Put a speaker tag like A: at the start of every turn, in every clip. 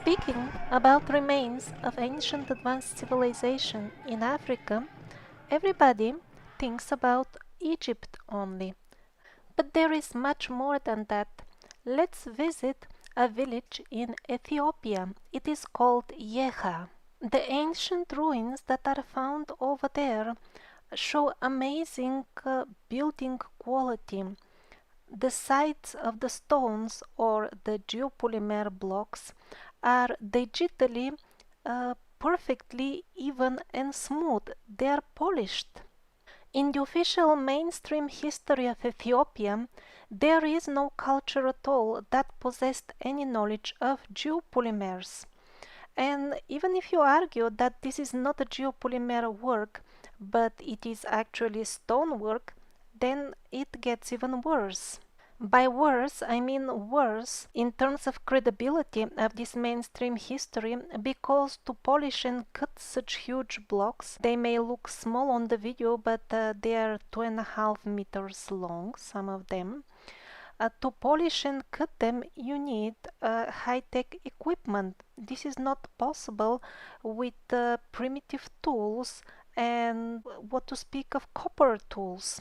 A: Speaking about remains of ancient advanced civilization in Africa, everybody thinks about Egypt only. But there is much more than that. Let's visit a village in Ethiopia. It is called Yeha. The ancient ruins that are found over there show amazing building quality. The sides of the stones or the geopolymer blocks are digitally perfectly even and smooth. They are polished. In the official mainstream history of Ethiopia, there is no culture at all that possessed any knowledge of geopolymers. And even if you argue that this is not a geopolymer work, but it is actually stonework, then it gets even worse. By worse, I mean worse in terms of credibility of this mainstream history, because to polish and cut such huge blocks, they may look small on the video, but they are 2.5 meters long, some of them. To polish and cut them, you need high-tech equipment. This is not possible with primitive tools, and what to speak of copper tools.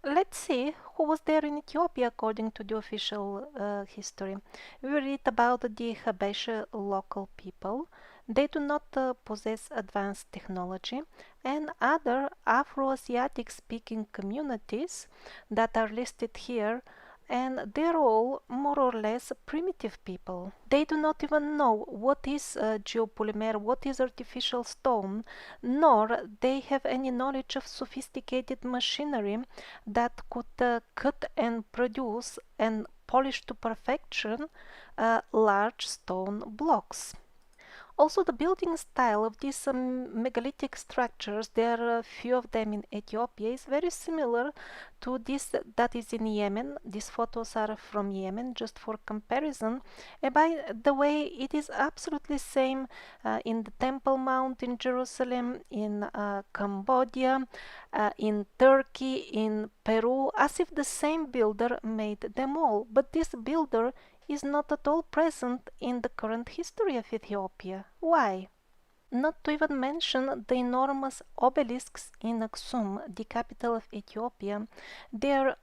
A: Let's see who was there in Ethiopia according to the official history. We read about the Habesha local people. They do not possess advanced technology, and other Afro-Asiatic speaking communities that are listed here, and they're all more or less primitive people. They do not even know what is geopolymer, what is artificial stone, nor they have any knowledge of sophisticated machinery that could cut and produce and polish to perfection large stone blocks. Also, the building style of these megalithic structures, there are a few of them in Ethiopia, is very similar to this that is in Yemen. These photos are from Yemen, just for comparison. And by the way, it is absolutely same in the Temple Mount in Jerusalem, in Cambodia, in Turkey, in Peru, as if the same builder made them all. But this builder is not at all present in the current history of Ethiopia. Why? Not to even mention the enormous obelisks in Aksum, the capital of Ethiopia. They are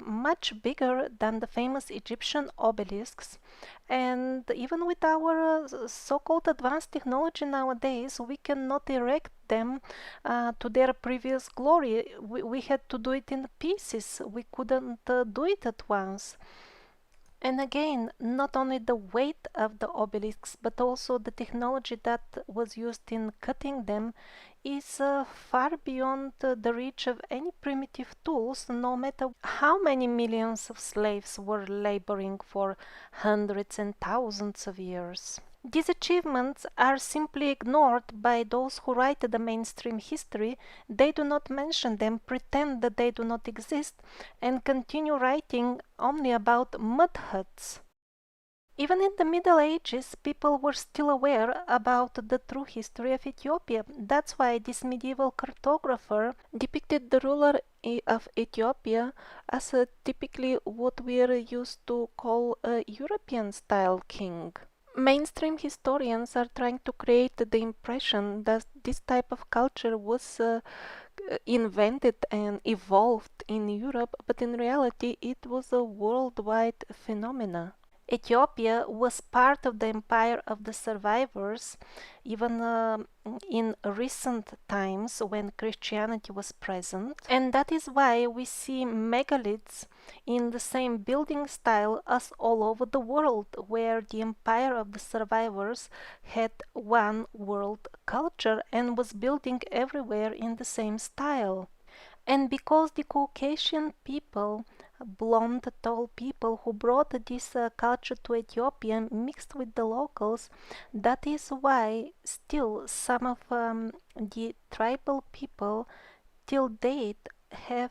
A: much bigger than the famous Egyptian obelisks, and even with our so-called advanced technology nowadays, we cannot erect them to their previous glory. We had to do it in pieces. We couldn't do it at once. And again, not only the weight of the obelisks, but also the technology that was used in cutting them is far beyond the reach of any primitive tools, no matter how many millions of slaves were laboring for hundreds and thousands of years. These achievements are simply ignored by those who write the mainstream history. They do not mention them, pretend that they do not exist, and continue writing only about mud huts. Even in the Middle Ages, people were still aware about the true history of Ethiopia. That's why this medieval cartographer depicted the ruler of Ethiopia as typically what we are used to call a European-style king. Mainstream historians are trying to create the impression that this type of culture was invented and evolved in Europe, but in reality it was a worldwide phenomenon. Ethiopia was part of the empire of the survivors, even in recent times when Christianity was present. And that is why we see megaliths in the same building style as all over the world, where the empire of the survivors had one world culture and was building everywhere in the same style. And because the Caucasian people, blonde, tall people who brought this culture to Ethiopia mixed with the locals, that is why still some of the tribal people till date have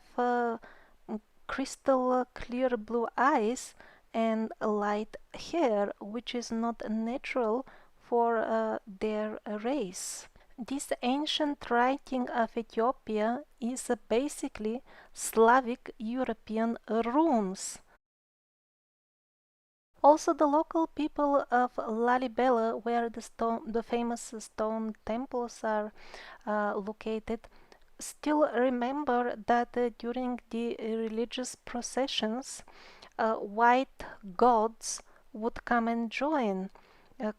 A: crystal clear blue eyes and light hair, which is not natural for their race. This ancient writing of Ethiopia is basically Slavic European runes. Also, the local people of Lalibela, where the famous stone temples are located, still remember that during the religious processions, white gods would come and join.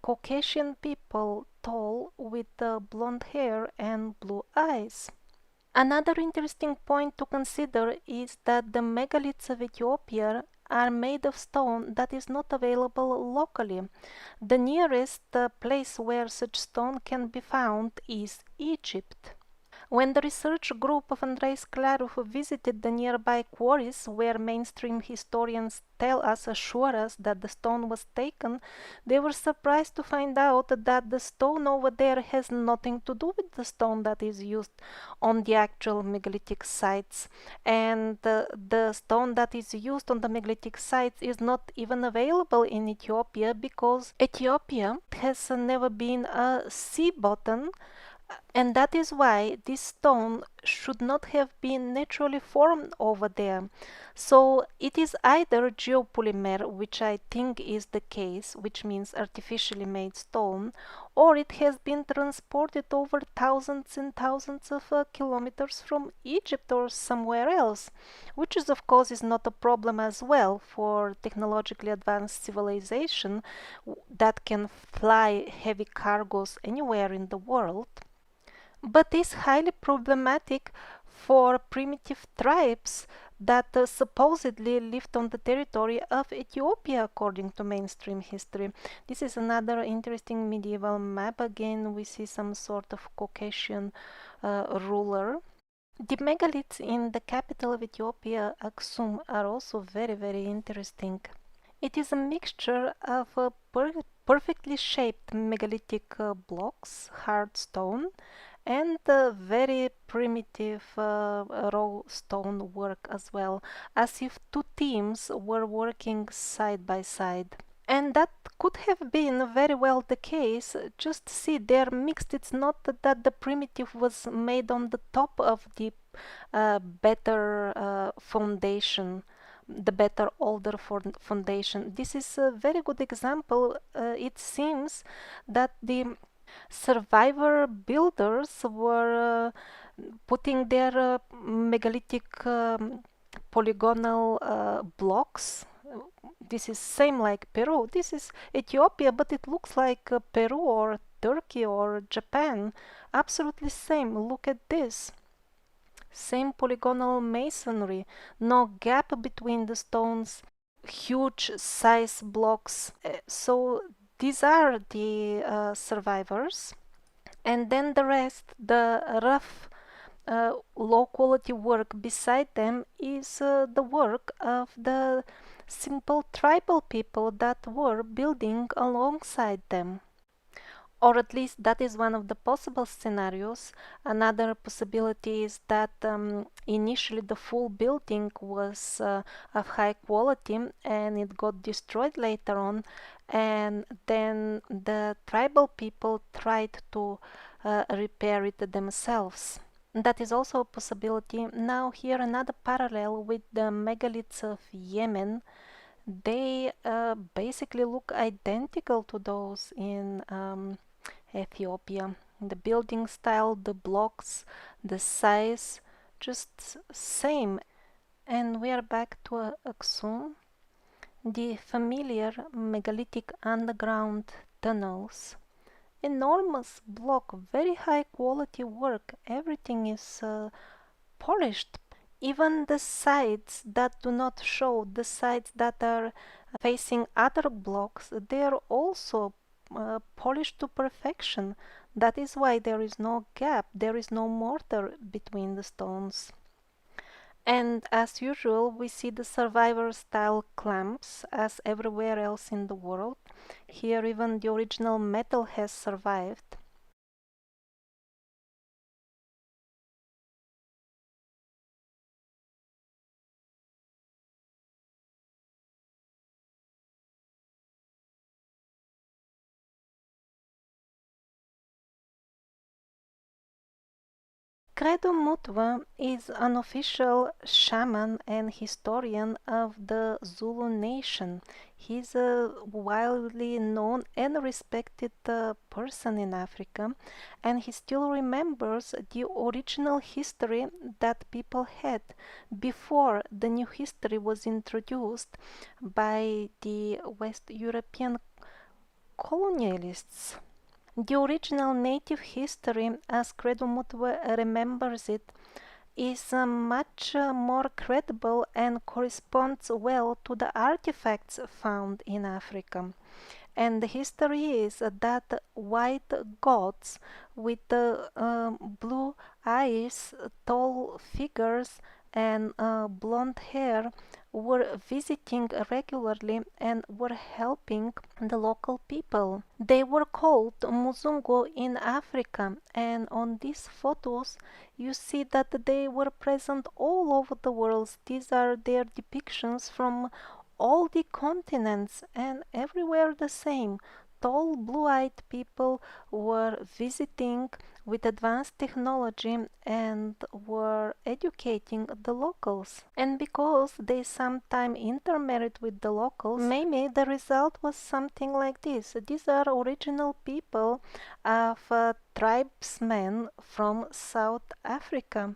A: Caucasian people, tall, with blonde hair and blue eyes. Another interesting point to consider is that the megaliths of Ethiopia are made of stone that is not available locally. The nearest place where such stone can be found is Egypt. When the research group of Andrei Sklarov visited the nearby quarries where mainstream historians assure us that the stone was taken, they were surprised to find out that the stone over there has nothing to do with the stone that is used on the actual megalithic sites. And the stone that is used on the megalithic sites is not even available in Ethiopia because Ethiopia has never been a sea bottom, and that is why this stone should not have been naturally formed over there. So it is either geopolymer, which I think is the case, which means artificially made stone, or it has been transported over thousands and thousands of kilometers from Egypt or somewhere else, which is of course is not a problem as well for technologically advanced civilization that can fly heavy cargoes anywhere in the world, but is highly problematic for primitive tribes that supposedly lived on the territory of Ethiopia, according to mainstream history. This is another interesting medieval map. Again, we see some sort of Caucasian ruler. The megaliths in the capital of Ethiopia, Aksum, are also very, very interesting. It is a mixture of perfectly shaped megalithic blocks, hard stone, and very primitive raw stone work as well, as if two teams were working side by side. And that could have been very well the case. Just see, they're mixed. It's not that the primitive was made on the top of the better foundation, the better older foundation. This is a very good example. It seems that the survivor builders were putting their megalithic polygonal blocks. This is same like Peru. This is Ethiopia, but it looks like Peru or Turkey or Japan. Absolutely same. Look at this. Same polygonal masonry. No gap between the stones. Huge size blocks. So these are the survivors. And then the rest, the rough, low quality work beside them is the work of the simple tribal people that were building alongside them. Or at least that is one of the possible scenarios. Another possibility is that initially the full building was of high quality and it got destroyed later on, and then the tribal people tried to repair it themselves. That is also a possibility. Now here another parallel with the megaliths of Yemen. They basically look identical to those in Ethiopia. The building style, the blocks, the size, just same. And we are back to Aksum. The familiar megalithic underground tunnels. Enormous block, very high quality work. Everything is polished. Even the sides that do not show, the sides that are facing other blocks, they are also polished to perfection. That is why there is no gap, there is no mortar between the stones. And as usual, we see the survivor style clamps as everywhere else in the world. Here even the original metal has survived. Credo Mutwa is an official shaman and historian of the Zulu nation. He's a widely known and respected person in Africa, and he still remembers the original history that people had before the new history was introduced by the West European colonialists. The original native history, as Credo Mutwa remembers it, is much more credible and corresponds well to the artifacts found in Africa. And the history is that white gods with blue eyes, tall figures, and blonde hair were visiting regularly and were helping the local people. They were called Mzungu in Africa, and on these photos you see that they were present all over the world. These are their depictions from all the continents and everywhere the same. Tall blue-eyed people were visiting with advanced technology and were educating the locals. And because they sometimes intermarried with the locals, maybe the result was something like this. These are original people of tribesmen from South Africa.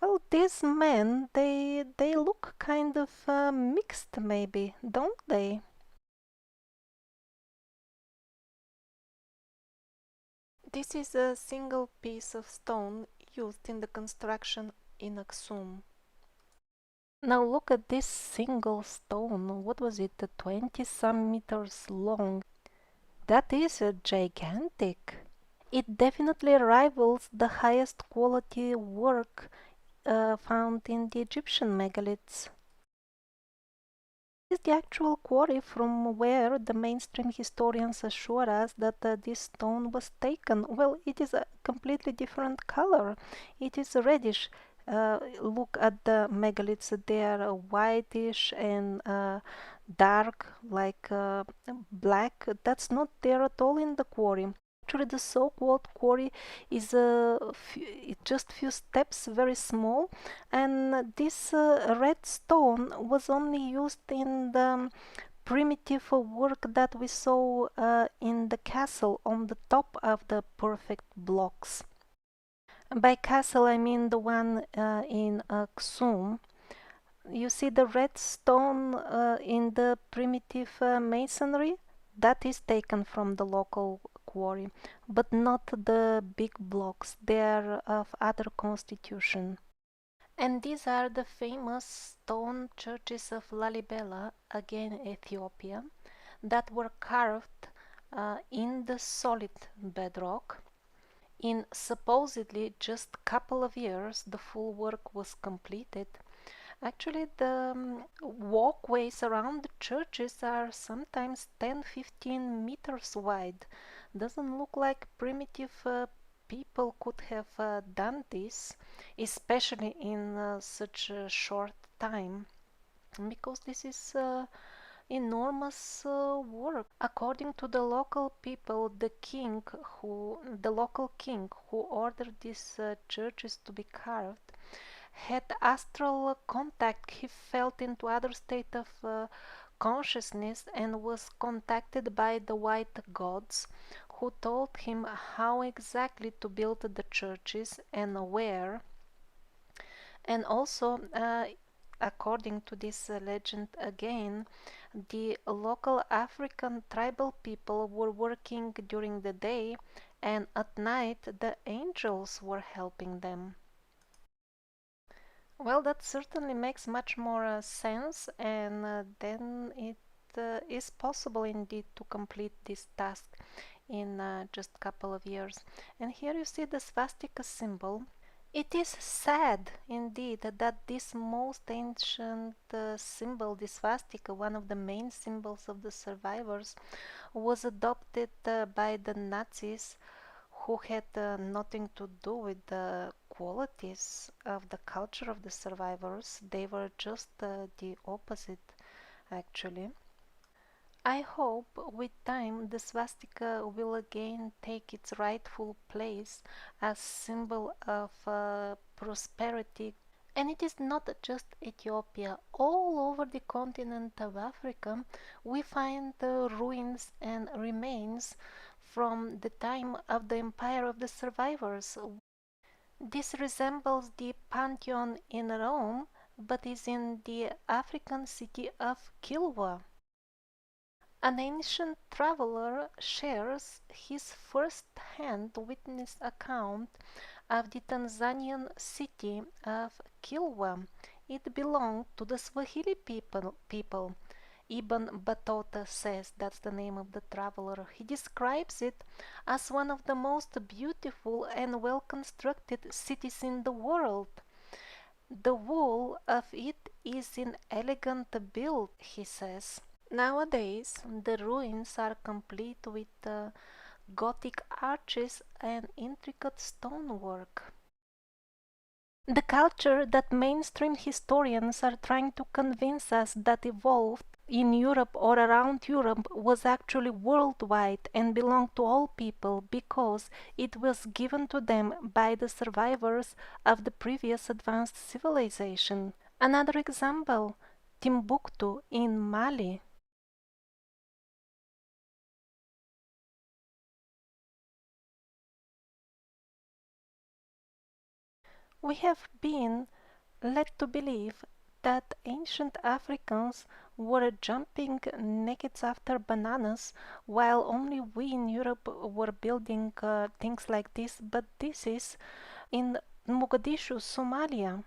A: Well, these men, they look kind of mixed maybe, don't they? This is a single piece of stone used in the construction in Aksum. Now look at this single stone. What was it? 20 some meters long. That is gigantic. It definitely rivals the highest quality work found in the Egyptian megaliths. Is the actual quarry from where the mainstream historians assure us that this stone was taken. Well, it is a completely different color. It is reddish. Look at the megaliths. They are whitish and dark, like black. That's not there at all in the quarry. Actually, the so-called quarry is just few steps, very small, and this red stone was only used in the primitive work that we saw in the castle on the top of the perfect blocks. By castle, I mean the one in Aksum. You see the red stone in the primitive masonry? That is taken from the local quarry, but not the big blocks. They are of other constitution. And these are the famous stone churches of Lalibela, again Ethiopia, that were carved in the solid bedrock. In supposedly just a couple of years, the full work was completed. Actually, the walkways around the churches are sometimes 10-15 meters wide. Doesn't look like primitive people could have done this, especially in such a short time, because this is enormous work. According to the local people, the local king who ordered these churches to be carved, had astral contact. He felt into other state of consciousness and was contacted by the white gods, who told him how exactly to build the churches and where. And also, according to this legend again, the local African tribal people were working during the day, and at night the angels were helping them. Well, that certainly makes much more sense, and then it is possible indeed to complete this task in just a couple of years. And here you see the swastika symbol. It is sad indeed that this most ancient symbol, the swastika, one of the main symbols of the survivors, was adopted by the Nazis, who had nothing to do with the qualities of the culture of the survivors. They were just the opposite, actually. I hope with time the swastika will again take its rightful place as symbol of prosperity. And it is not just Ethiopia. All over the continent of Africa, we find the ruins and remains from the time of the Empire of the Survivors. This resembles the Pantheon in Rome, but is in the African city of Kilwa. An ancient traveler shares his first-hand witness account of the Tanzanian city of Kilwa. It belonged to the Swahili people. Ibn Battuta says that's the name of the traveler. He describes it as one of the most beautiful and well-constructed cities in the world. The wall of it is in elegant build, he says. Nowadays, the ruins are complete with Gothic arches and intricate stonework. The culture that mainstream historians are trying to convince us that evolved in Europe or around Europe was actually worldwide and belonged to all people because it was given to them by the survivors of the previous advanced civilization. Another example, Timbuktu in Mali. We have been led to believe that ancient Africans were jumping naked after bananas, while only we in Europe were building things like this. But this is in Mogadishu, Somalia.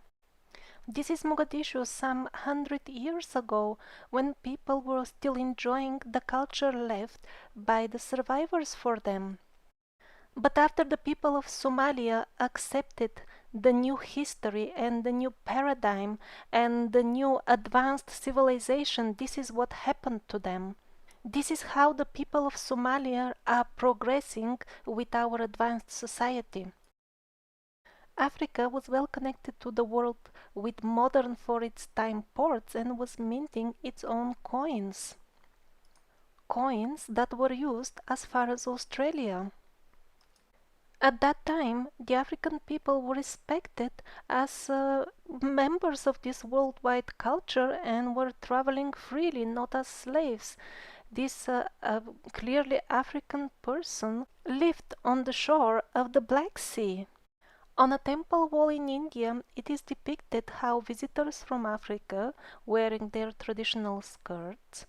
A: This is Mogadishu some 100 years ago, when people were still enjoying the culture left by the survivors for them. But after the people of Somalia accepted the new history and the new paradigm and the new advanced civilization, this is what happened to them. This is how the people of Somalia are progressing with our advanced society. Africa was well connected to the world with modern for its time ports and was minting its own coins. Coins that were used as far as Australia. At that time, the African people were respected as members of this worldwide culture and were traveling freely, not as slaves. This clearly African person lived on the shore of the Black Sea. On a temple wall in India, it is depicted how visitors from Africa, wearing their traditional skirts,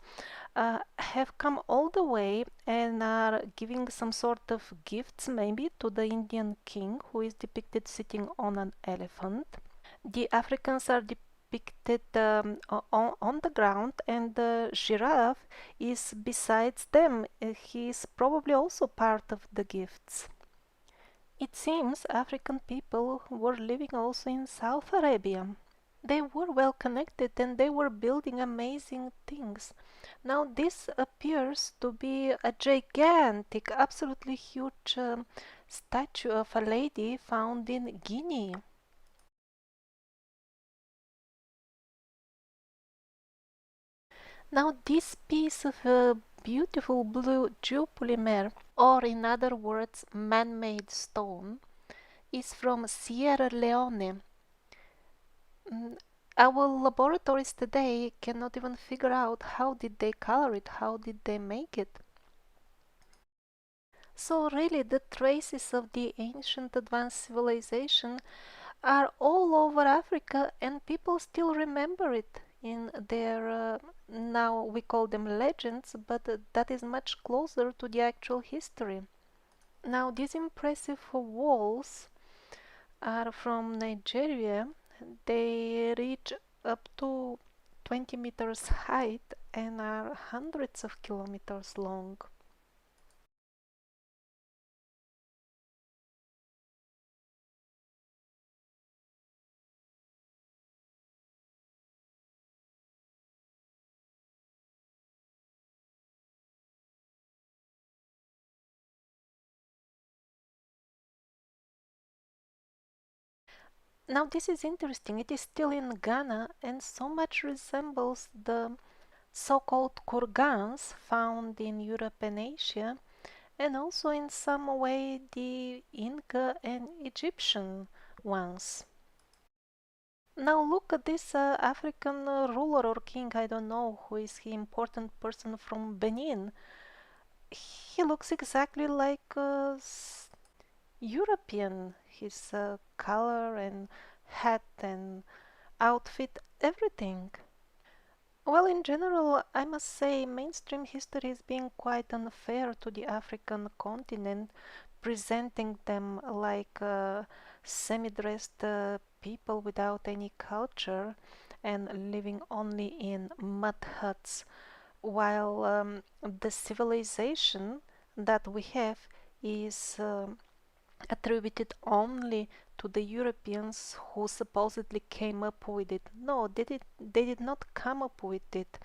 A: have come all the way and are giving some sort of gifts, maybe, to the Indian king, who is depicted sitting on an elephant. The Africans are depicted on the ground, and the giraffe is besides them. He is probably also part of the gifts. It seems African people were living also in South Arabia. They were well connected and they were building amazing things. Now, this appears to be a gigantic, absolutely huge statue of a lady found in Guinea. Now, this piece of beautiful blue geopolymer, or in other words, man-made stone, is from Sierra Leone. Mm, Our laboratories today cannot even figure out how did they color it, how did they make it. So really the traces of the ancient advanced civilization are all over Africa and people still remember it in their, now we call them legends, but that is much closer to the actual history. Now these impressive walls are from Nigeria. They reach up to 20 meters height and are hundreds of kilometers long. Now this is interesting. It is still in Ghana and so much resembles the so-called kurgans found in Europe and Asia, and also in some way the Inca and Egyptian ones. Now look at this African ruler or king, I don't know who is he, important person from Benin. He looks exactly like European, his color and hat and outfit, everything. Well, in general, I must say mainstream history is being quite unfair to the African continent, presenting them like semi-dressed people without any culture and living only in mud huts, while the civilization that we have is attributed only to the Europeans who supposedly came up with it. No, they did not come up with it.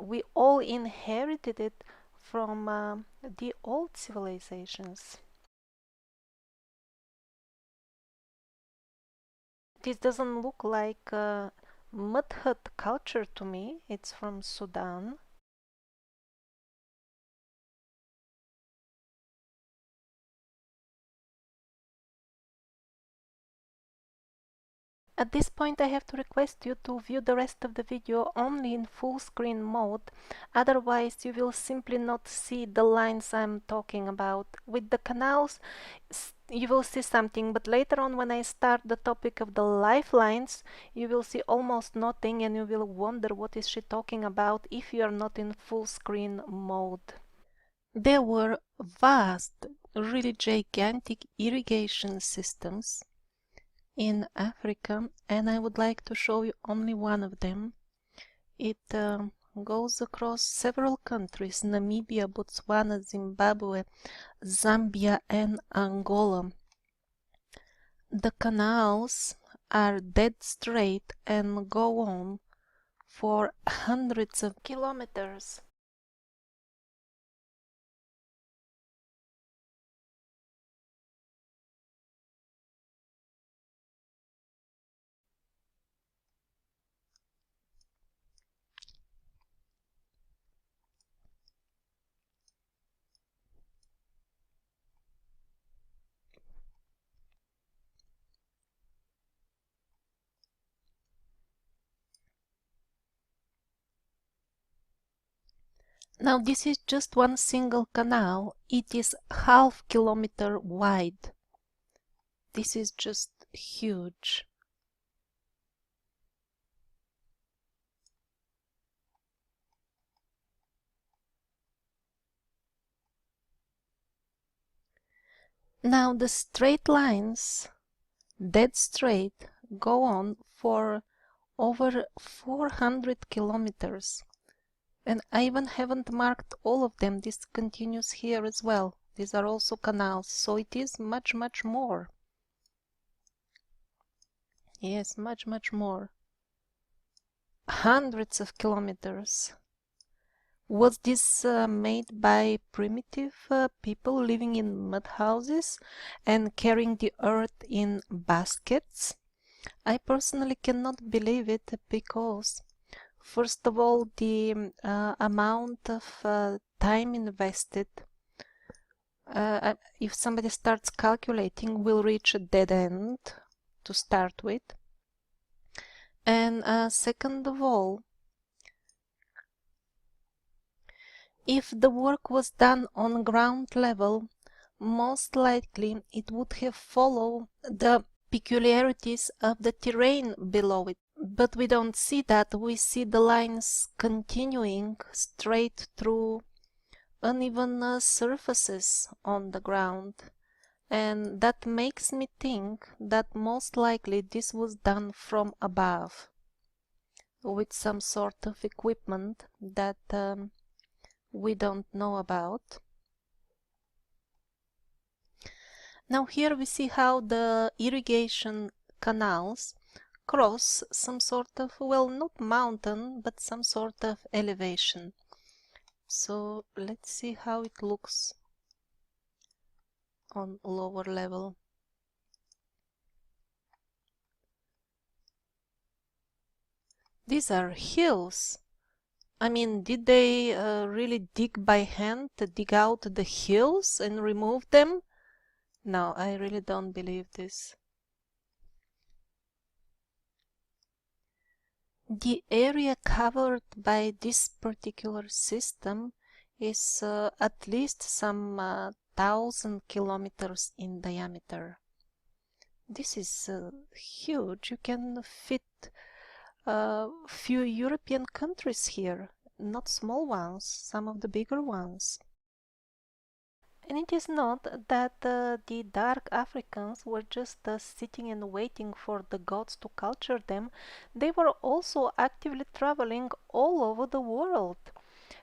A: We all inherited it from the old civilizations. This doesn't look like mud hut culture to me. It's from Sudan. At this point I have to request you to view the rest of the video only in full screen mode, otherwise you will simply not see the lines I'm talking about. With the canals you will see something, but later on when I start the topic of the lifelines you will see almost nothing and you will wonder what is she talking about if you are not in full screen mode. There were vast, really gigantic irrigation systems in Africa, and I would like to show you only one of them. It goes across several countries: Namibia, Botswana, Zimbabwe, Zambia, and Angola. The canals are dead straight and go on for hundreds of kilometers. Now this is just one single canal. It is half-kilometer wide. This is just huge. Now the straight lines, dead straight, go on for over 400 kilometers. And I even haven't marked all of them. This continues here as well. These are also canals, so it is much, much more. Yes, much, much more. Hundreds of kilometers. Was this made by primitive people living in mud houses and carrying the earth in baskets? I personally cannot believe it because, first of all, the amount of time invested, if somebody starts calculating, will reach a dead end to start with. And second of all, if the work was done on ground level, most likely it would have followed the peculiarities of the terrain below it. But we don't see that. We see the lines continuing straight through uneven surfaces on the ground. And that makes me think that most likely this was done from above with some sort of equipment that we don't know about. Now here we see how the irrigation canals cross some sort of, well, not mountain, but some sort of elevation. So let's see how it looks on lower level. These are hills. I mean, did they really dig by hand, dig out the hills and remove them? No, I really don't believe this. The area covered by this particular system is at least some 1,000 kilometers in diameter. This is huge. You can fit a few European countries here, not small ones, some of the bigger ones. And it is not that the dark Africans were just sitting and waiting for the gods to culture them. They were also actively traveling all over the world.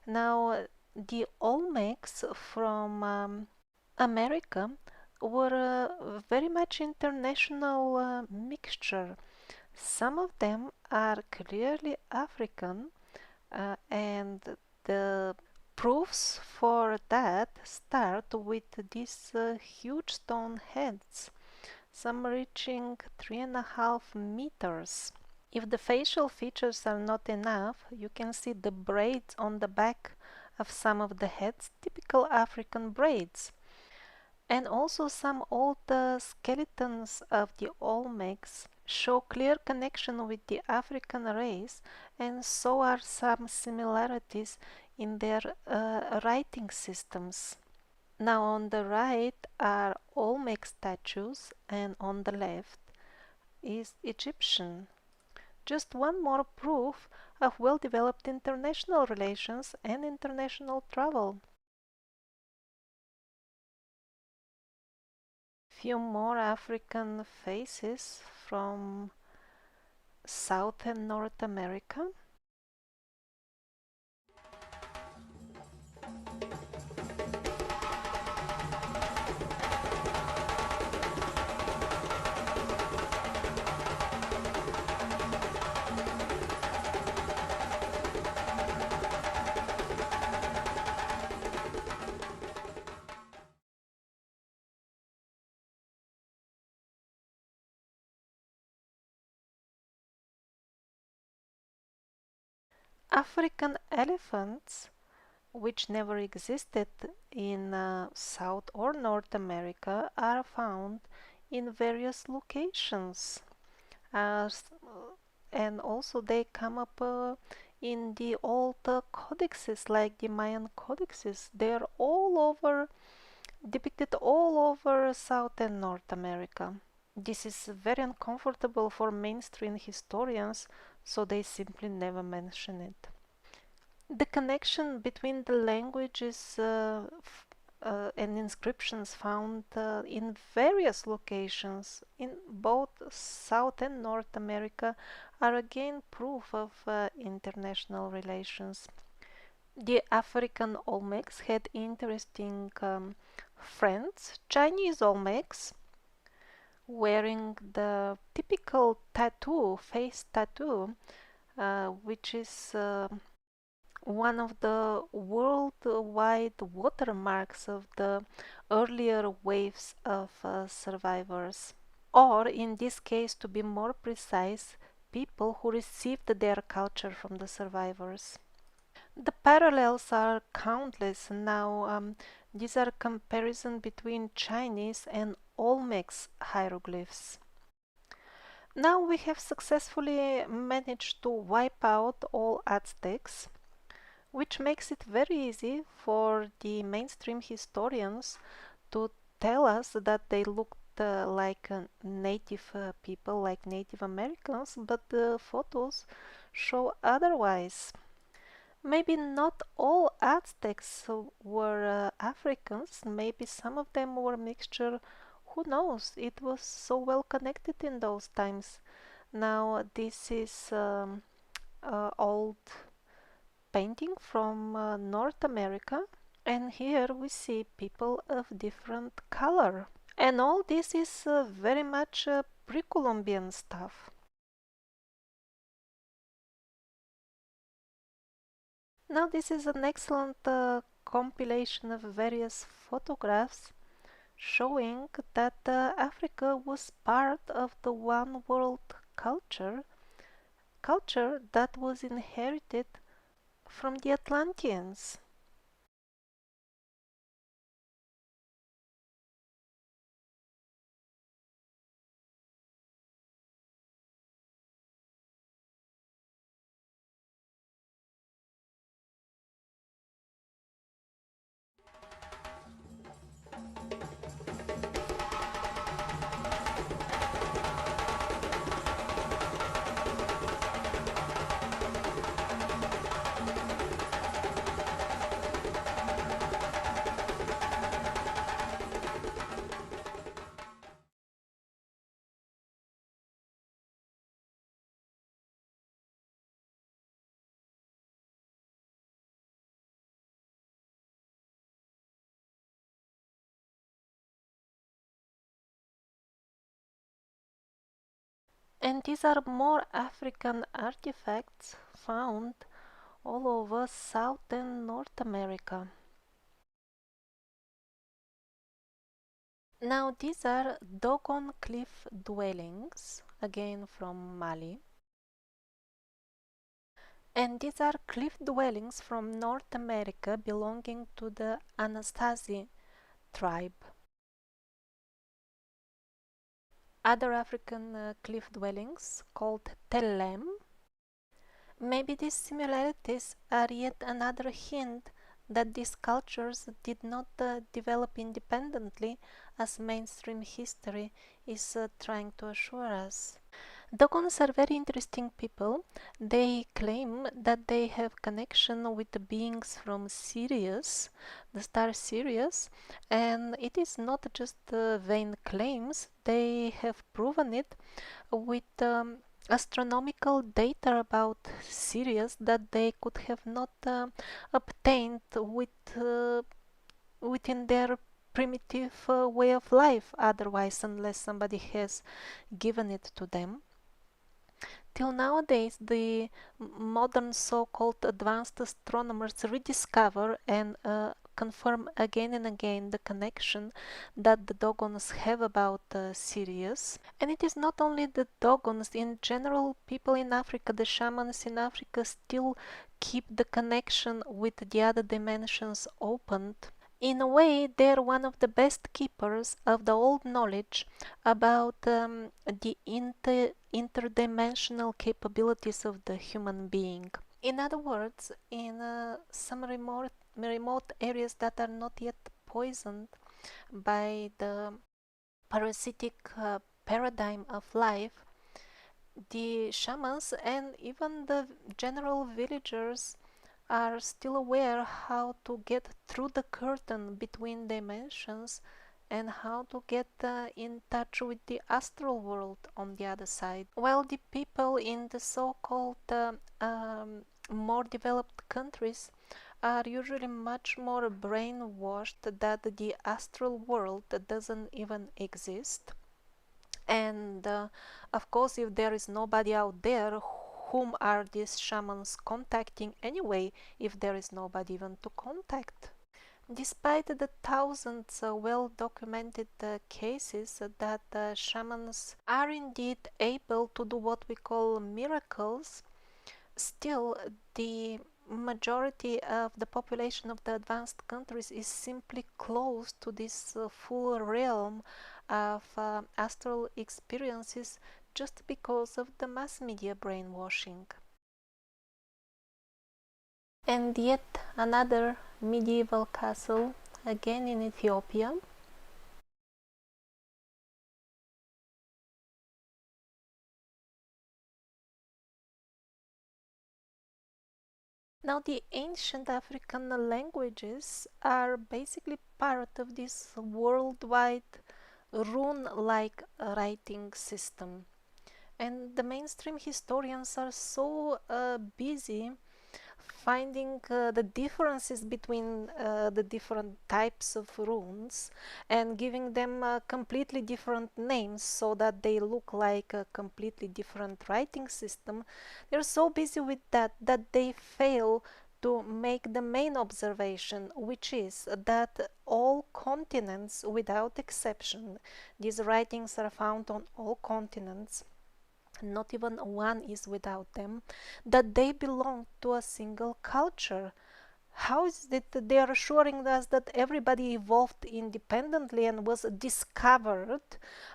A: Now, the Olmecs from America were a very much international mixture. Some of them are clearly African, and the proofs for that start with these huge stone heads, some reaching 3.5 meters. If the facial features are not enough, you can see the braids on the back of some of the heads, typical African braids. And also some old skeletons of the Olmecs show clear connection with the African race, and so are some similarities in their writing systems. Now on the right are Olmec statues and on the left is Egyptian. Just one more proof of well-developed international relations and international travel. Few more African faces from South and North America. African elephants, which never existed in South or North America, are found in various locations. Uh, and also they come up in the old codices like the Mayan codices. They're all over, depicted all over South and North America. This is very uncomfortable for mainstream historians, so they simply never mention it. The connection between the languages and inscriptions found in various locations in both South and North America are again proof of international relations. The African Olmecs had interesting friends, Chinese Olmecs, wearing the typical tattoo, face tattoo, which is one of the worldwide watermarks of the earlier waves of survivors. Or, in this case, to be more precise, people who received their culture from the survivors. The parallels are countless. Now, these are comparison between Chinese and Olmec's hieroglyphs. Now we have successfully managed to wipe out all Aztecs, which makes it very easy for the mainstream historians to tell us that they looked like native people, like Native Americans, but the photos show otherwise. Maybe not all Aztecs were Africans, maybe some of them were mixture. Who knows? It was so well connected in those times. Now this is old painting from North America, and here we see people of different color. And all this is very much pre-Columbian stuff. Now this is an excellent compilation of various photographs showing that Africa was part of the one world culture that was inherited from the Atlanteans. And these are more African artifacts found all over South and North America. Now these are Dogon cliff dwellings, again from Mali. And these are cliff dwellings from North America belonging to the Anasazi tribe. Other African cliff dwellings called Tellem. Maybe these similarities are yet another hint that these cultures did not develop independently as mainstream history is trying to assure us. Dogons are very interesting people. They claim that they have connection with the beings from Sirius, the star Sirius, and it is not just vain claims. They have proven it with astronomical data about Sirius that they could have not obtained within their primitive way of life otherwise, unless somebody has given it to them. Till nowadays, the modern so-called advanced astronomers rediscover and confirm again and again the connection that the Dogons have about Sirius. And it is not only the Dogons, in general, people in Africa, the shamans in Africa still keep the connection with the other dimensions opened. In a way, they're one of the best keepers of the old knowledge about the interdimensional capabilities of the human being. In other words, in some remote areas that are not yet poisoned by the parasitic paradigm of life, the shamans and even the general villagers are still aware how to get through the curtain between dimensions and how to get in touch with the astral world on the other side. While the people in the so-called more developed countries are usually much more brainwashed that the astral world doesn't even exist. And of course, if there is nobody out there, whom are these shamans contacting anyway, if there is nobody even to contact? Despite the thousands well documented cases that shamans are indeed able to do what we call miracles, still the majority of the population of the advanced countries is simply closed to this full realm of astral experiences just because of the mass media brainwashing. And yet another medieval castle, again in Ethiopia. Now, the ancient African languages are basically part of this worldwide rune-like writing system. And the mainstream historians are so busy finding the differences between the different types of runes and giving them completely different names so that they look like a completely different writing system. They're so busy with that that they fail to make the main observation, which is that all continents without exception, these writings are found on all continents, not even one is without them, that they belong to a single culture. How is it that they are assuring us that everybody evolved independently and was discovered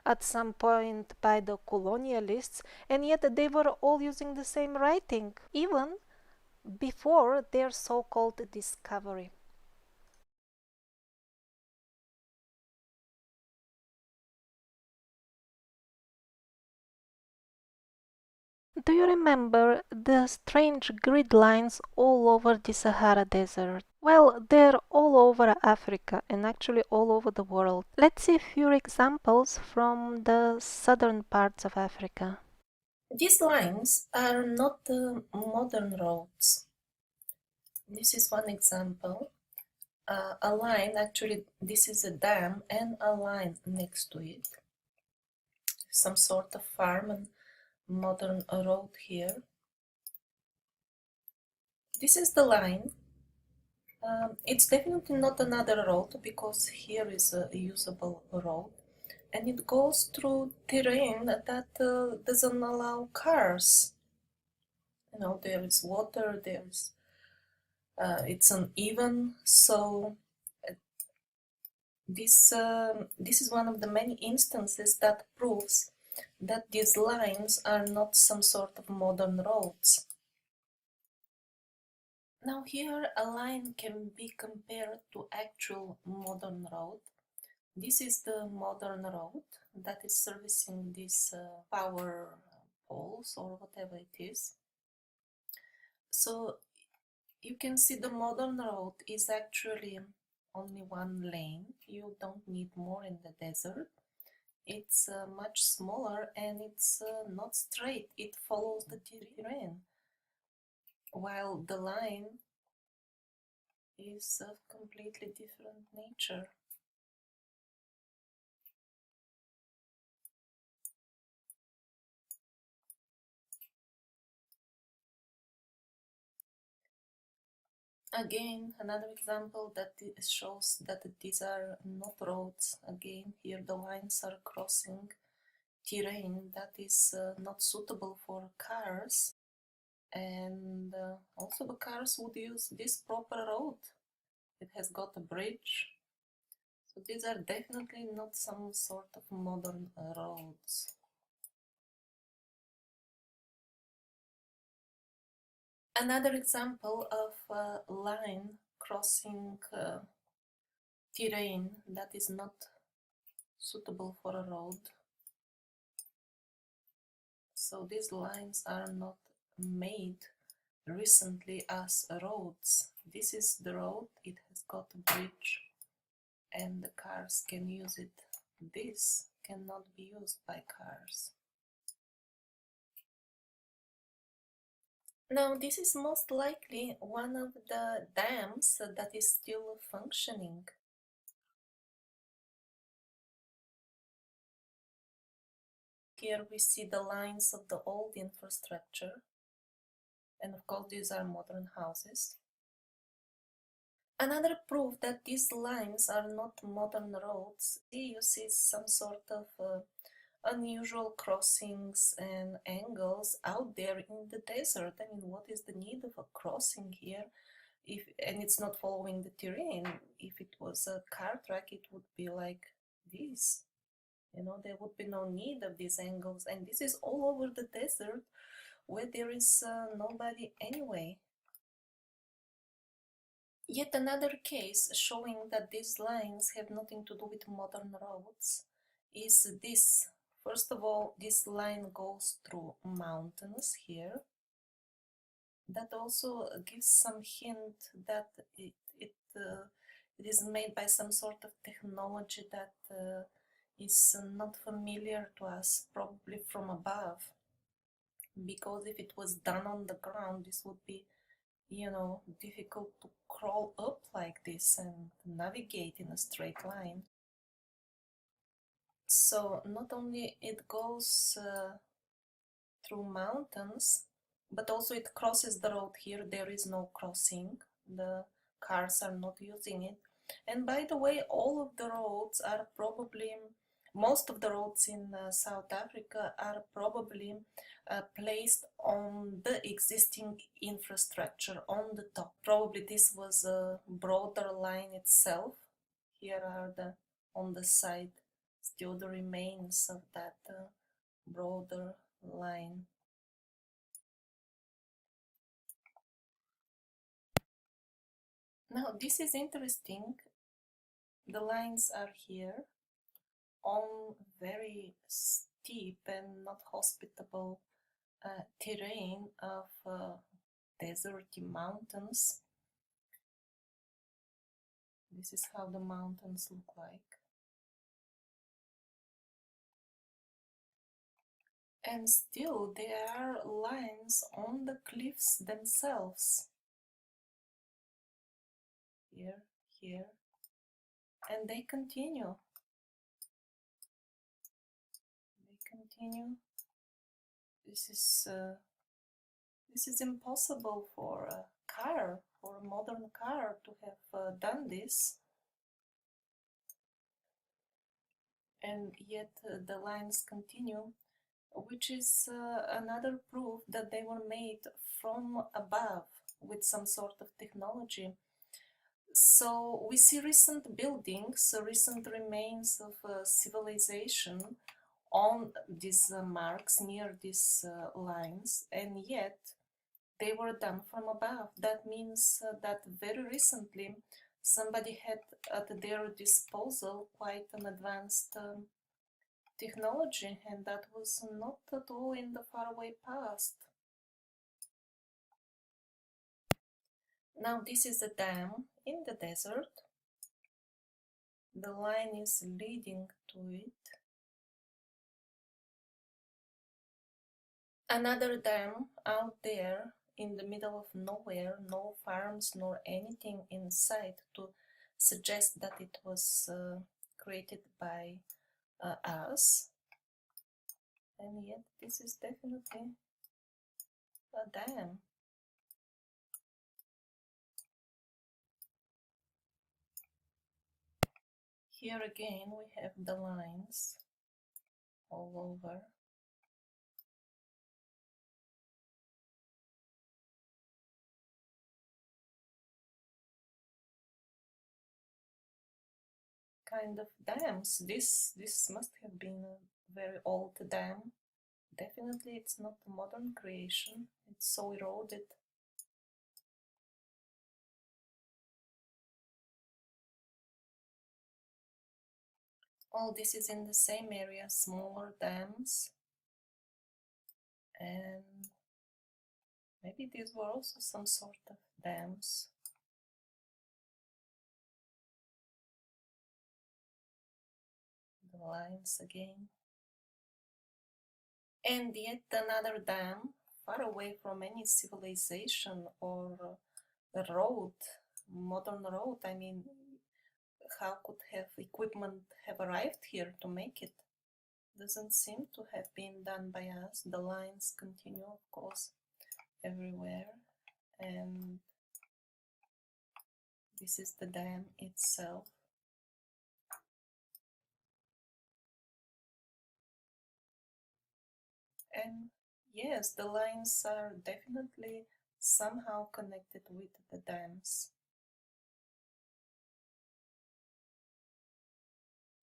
A: at some point by the colonialists, and yet they were all using the same writing, even before their so-called discovery? Do you remember the strange grid lines all over the Sahara Desert? Well, they're all over Africa and actually all over the world. Let's see a few examples from the southern parts of Africa. These lines are not modern roads. This is one example. A line, actually, this is a dam and a line next to it. Some sort of farm and modern road here. This is the line. It's definitely not another road because here is a usable road, and it goes through terrain that doesn't allow cars. You know, there is water, it's uneven, so this is one of the many instances that proves that these lines are not some sort of modern roads. Now here a line can be compared to actual modern road. This is the modern road that is servicing these power poles or whatever it is. So you can see the modern road is actually only one lane. You don't need more in the desert. It's much smaller and it's not straight. It follows the terrain, while the line is of completely different nature. Again, another example that shows that these are not roads. Again, here the lines are crossing terrain that is not suitable for cars, and also the cars would use this proper road. It has got a bridge, so these are definitely not some sort of modern roads. Another example of a line crossing terrain that is not suitable for a road. So these lines are not made recently as roads. This is the road, it has got a bridge and the cars can use it. This cannot be used by cars. Now this is most likely one of the dams that is still functioning. Here we see the lines of the old infrastructure, and of course these are modern houses. Another proof that these lines are not modern roads, you see some sort of unusual crossings and angles out there in the desert. I mean, what is the need of a crossing here? And it's not following the terrain. If it was a car track, it would be like this. You know, there would be no need of these angles. And this is all over the desert where there is nobody anyway. Yet another case showing that these lines have nothing to do with modern roads is this. First of all, this line goes through mountains here. That also gives some hint that it is made by some sort of technology that is not familiar to us, probably from above. Because if it was done on the ground, this would be, you know, difficult to crawl up like this and navigate in a straight line. So not only it goes through mountains, but also it crosses the road. Here there is no crossing, the cars are not using it. And by the way, all of the roads are probably Most of the roads in South Africa are probably placed on the existing infrastructure on the top. Probably this was a broader line itself. Here are on the side still the remains of that broader line. Now this is interesting. The lines are here on very steep and not hospitable terrain of deserty mountains. This is how the mountains look like. And still there are lines on the cliffs themselves. Here, here, and they continue. They continue. This is impossible for a car, for a modern car, to have done this. And yet the lines continue, which is another proof that they were made from above with some sort of technology. So we see recent buildings, recent remains of civilization on these marks near these lines, and yet they were done from above. That means that very recently somebody had at their disposal quite an advanced technology, and that was not at all in the faraway past. Now this is a dam in the desert. The line is leading to it. Another dam out there in the middle of nowhere, no farms nor anything in sight to suggest that it was created by us. And yet this is definitely a dam. Here again we have the lines all over. Kind of dams. This must have been a very old dam. Definitely it's not a modern creation. It's so eroded. All this is in the same area, smaller dams. And maybe these were also some sort of dams. The lines again. And yet another dam, far away from any civilization or a road, modern road. I mean, how could have equipment have arrived here to make it? Doesn't seem to have been done by us. The lines continue, of course, everywhere. And this is the dam itself. And yes, the lines are definitely somehow connected with the dams.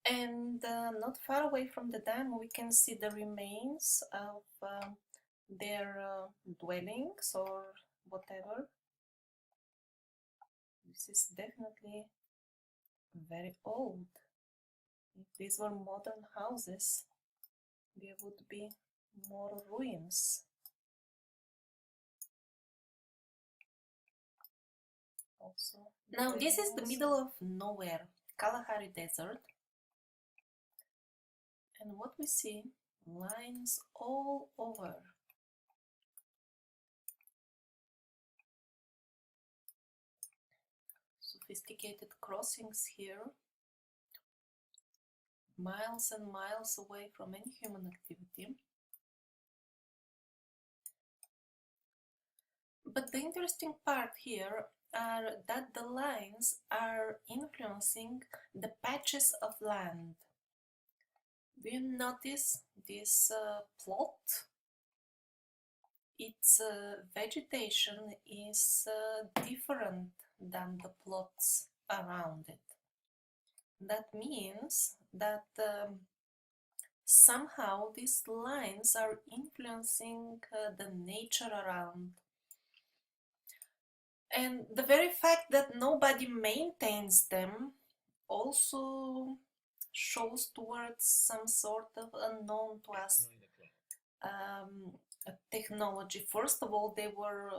A: And not far away from the dam we can see the remains of their dwellings or whatever. This is definitely very old. If these were modern houses, there would be more ruins. Also, now this is the middle of nowhere, Kalahari Desert. And what we see, lines all over. Sophisticated crossings here, miles and miles away from any human activity. But the interesting part here are that the lines are influencing the patches of land. Do you notice this plot? Its vegetation is different than the plots around it. That means that somehow these lines are influencing the nature around. And the very fact that nobody maintains them also shows towards some sort of unknown to us technology. First of all, they were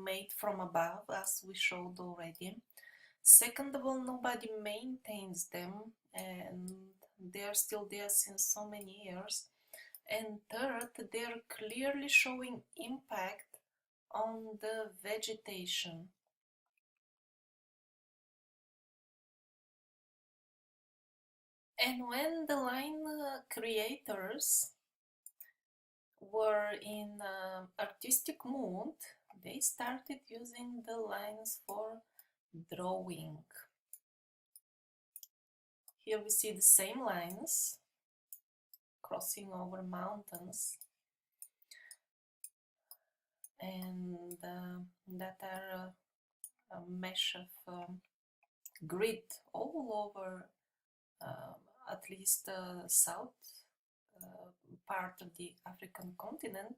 A: made from above, as we showed already. Second of all, nobody maintains them, and they are still there since so many years. And third, they are clearly showing impact on the vegetation. And when the line creators were in artistic mood, they started using the lines for drawing. Here we see the same lines crossing over mountains, and that are a mesh of grid all over at least south part of the African continent.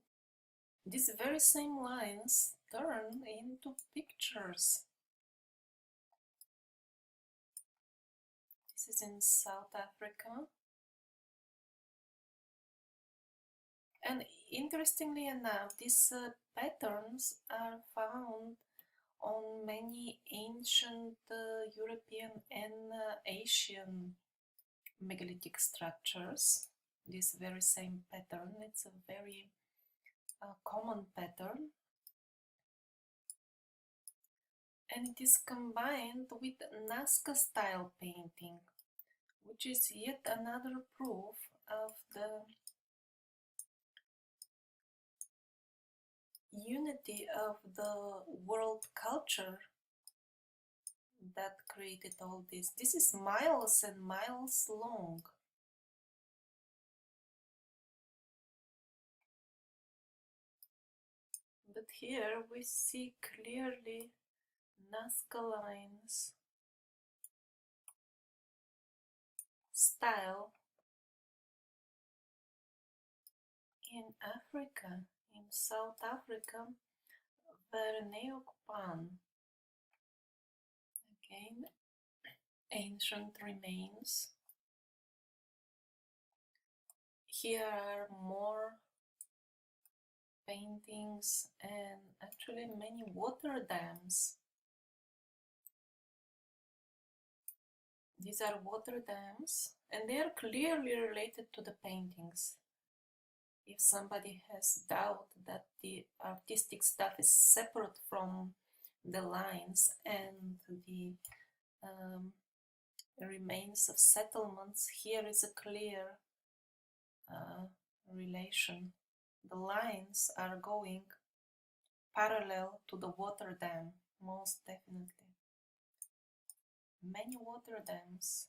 A: These very same lines turn into pictures. This is in South Africa. And interestingly enough, these patterns are found on many ancient European and Asian megalithic structures. This very same pattern, it's a very common pattern, and it is combined with Nazca style painting, which is yet another proof of the unity of the world culture that created all this. This is miles and miles long. But here we see clearly Nazca Lines style in Africa, in South Africa, Verneokpan. Again, ancient remains. Here are more paintings and actually many water dams. These are water dams, and they are clearly related to the paintings. If somebody has doubt that the artistic stuff is separate from the lines and the remains of settlements, here is a clear relation. The lines are going parallel to the water dam, most definitely. Many water dams.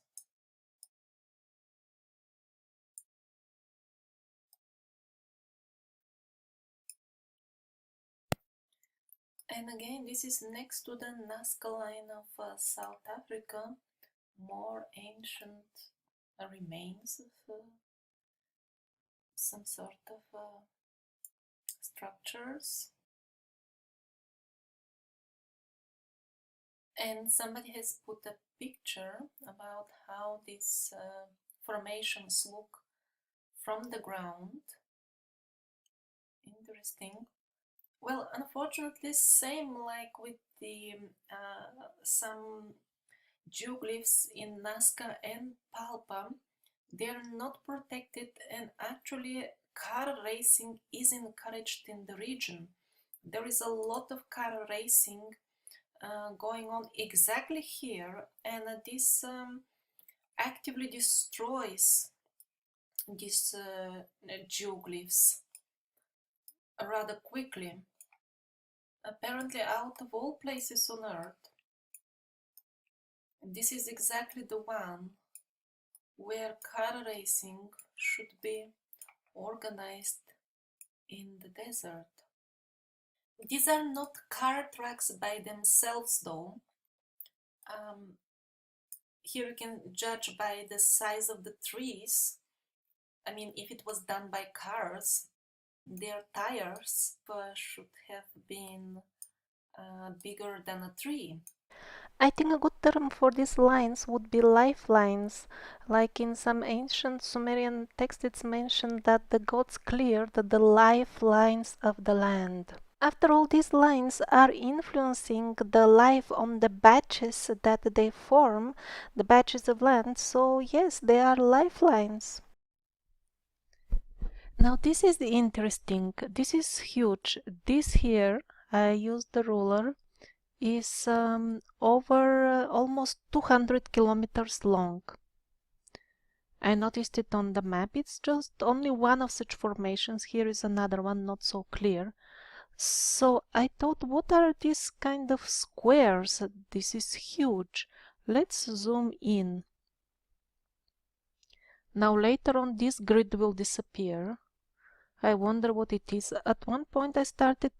A: And again, this is next to the Nazca line of South Africa, more ancient remains of some sort of structures. And somebody has put a picture about how these formations look from the ground. Interesting. Well, unfortunately, same like with the some geoglyphs in Nazca and Palpa, they are not protected, and actually car racing is encouraged in the region. There is a lot of car racing going on exactly here, and this actively destroys these geoglyphs rather quickly. Apparently, out of all places on Earth, this is exactly the one where car racing should be organized in the desert. These are not car tracks by themselves though. Here you can judge by the size of the trees. I mean, if it was done by cars, their tires should have been bigger than a tree. I think a good term for these lines would be lifelines. Like in some ancient Sumerian texts, it's mentioned that the gods cleared the lifelines of the land. After all, these lines are influencing the life on the patches that they form, the patches of land, so yes, they are lifelines. Now this is the interesting, this is huge. This here, I used the ruler, is over almost 200 kilometers long. I noticed it on the map. It's just only one of such formations. Here is another one, not so clear. So I thought, what are these kind of squares? This is huge. Let's zoom in. Now later on this grid will disappear. I wonder what it is. At one point I started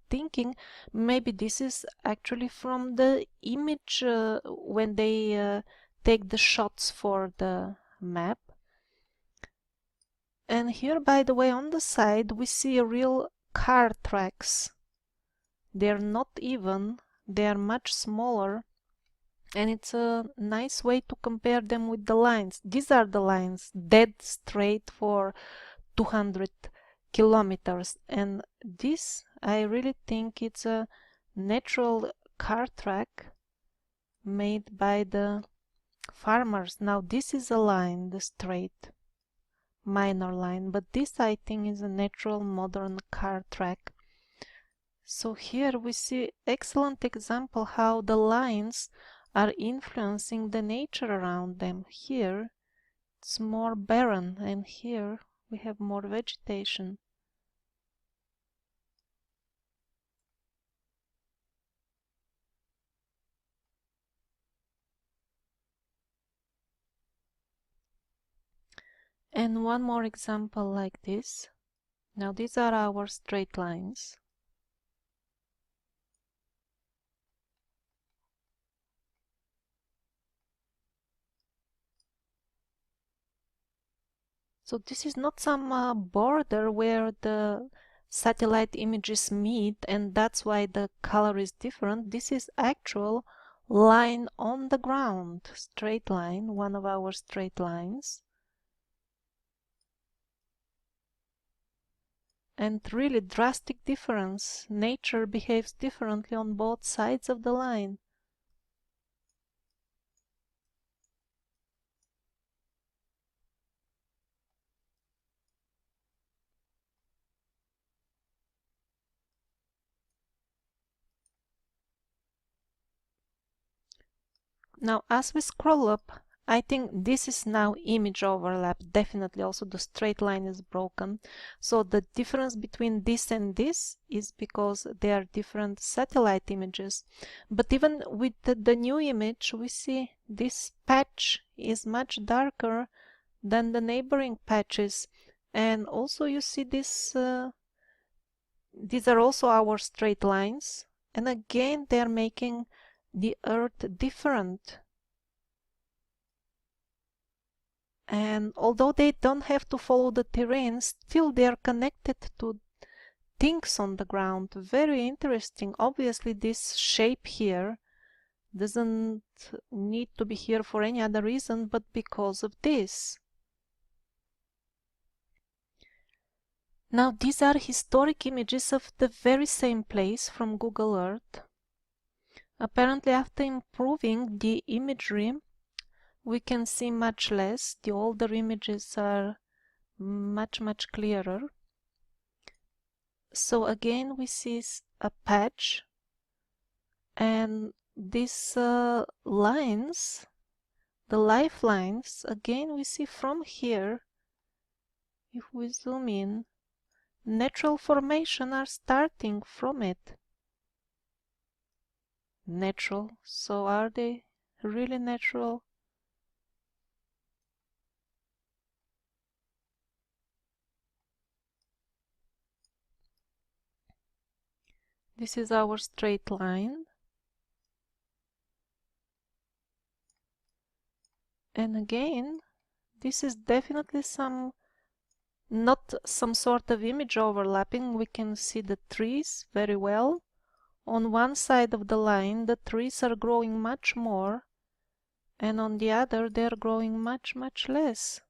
A: thinking maybe this is actually from the image when they take the shots for the map. And here, by the way, on the side we see real car tracks. They're not even, they are much smaller, and it's a nice way to compare them with the lines. These are the lines, dead straight for 200 kilometers, and this I really think it's a natural car track made by the farmers. Now this is a line, the straight minor line, but this I think is a natural modern car track. So here we see excellent example how the lines are influencing the nature around them. Here it's more barren, and here we have more vegetation. And one more example like this. Now these are our straight lines. So this is not some border where the satellite images meet and that's why the color is different. This is actual line on the ground, straight line, one of our straight lines. And really drastic difference. Nature behaves differently on both sides of the line. Now as we scroll up, I think this is now image overlap. Definitely also the straight line is broken. So the difference between this and this is because they are different satellite images. But even with the new image, we see this patch is much darker than the neighboring patches. And also you see this, these are also our straight lines. And again, they are making the earth different. And although they don't have to follow the terrain, still they are connected to things on the ground. Very interesting. Obviously this shape here doesn't need to be here for any other reason but because of this. Now these are historic images of the very same place from Google Earth. Apparently after improving the imagery we can see much less. The older images are much clearer. So again we see a patch, and these lines, the lifelines, again we see from here, if we zoom in, natural formation are starting from it. Natural, so are they really natural? This is our straight line. And again, this is definitely not some sort of image overlapping. We can see the trees very well. On one side of the line, the trees are growing much more, and on the other, they're growing much, much less.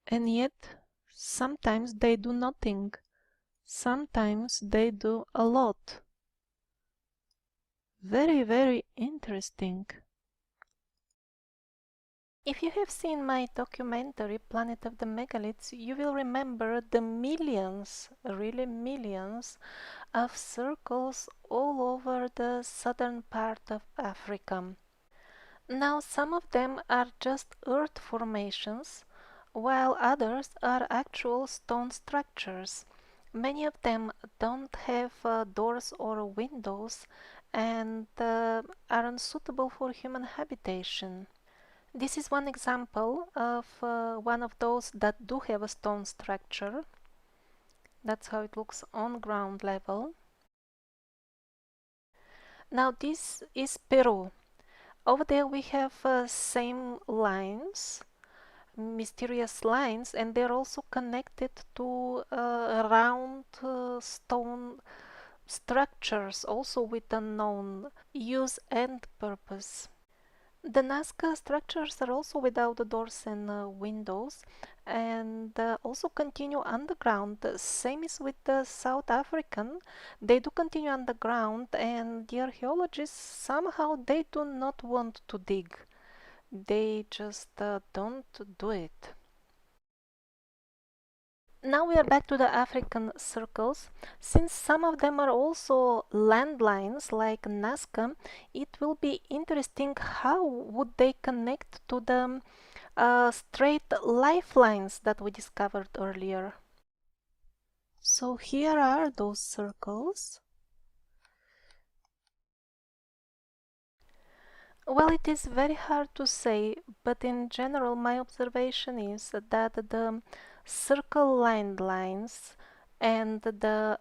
A: And yet, sometimes they do nothing. Sometimes they do a lot. Very, very interesting. If you have seen my documentary Planet of the Megaliths, you will remember the millions, really millions, of circles all over the southern part of Africa. Now, some of them are just earth formations, while others are actual stone structures. Many of them don't have doors or windows and are unsuitable for human habitation. This is one example of one of those that do have a stone structure. That's how it looks on ground level. Now this is Peru. Over there we have same lines, mysterious lines, and they're also connected to round stone structures, also with unknown use and purpose. The Nazca structures are also without the doors and windows, and also continue underground. The same is with the South African. They do continue underground, and the archaeologists somehow they do not want to dig. They just don't do it. Now we are back to the African circles. Since some of them are also landlines like Nazca, it will be interesting how would they connect to the straight lifelines that we discovered earlier. So here are those circles. Well, it is very hard to say, but in general my observation is that the circle lined lines and the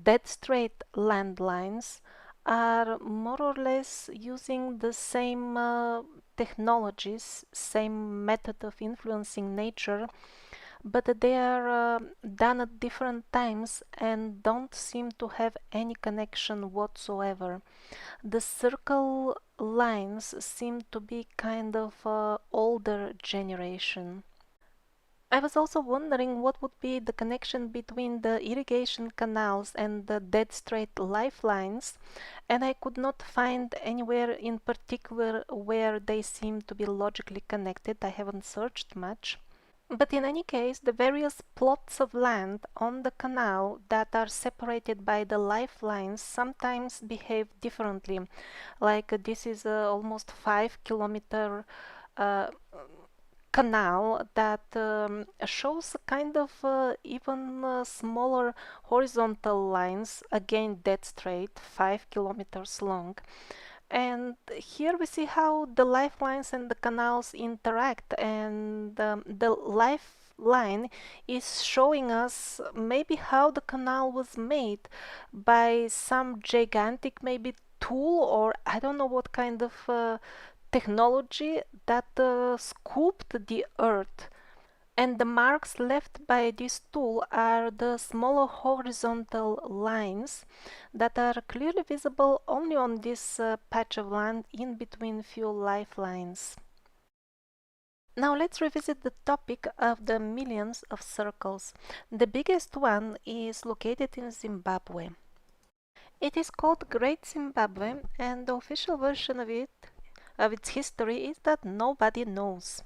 A: dead straight landlines are more or less using the same technologies, same method of influencing nature, but they are done at different times and don't seem to have any connection whatsoever. The circle lines seem to be kind of older generation. I was also wondering what would be the connection between the irrigation canals and the dead straight lifelines, and I could not find anywhere in particular where they seem to be logically connected. I haven't searched much. But in any case, the various plots of land on the canal that are separated by the lifelines sometimes behave differently. Like this is almost 5 kilometer uh, canal that shows kind of even smaller horizontal lines, again dead straight, 5 kilometers long. And here we see how the lifelines and the canals interact, and the lifeline is showing us maybe how the canal was made by some gigantic maybe tool, or I don't know what kind of technology that scooped the earth. And the marks left by this tool are the smaller horizontal lines that are clearly visible only on this patch of land in between few lifelines. Now let's revisit the topic of the millions of circles. The biggest one is located in Zimbabwe. It is called Great Zimbabwe, and the official version of its history is that nobody knows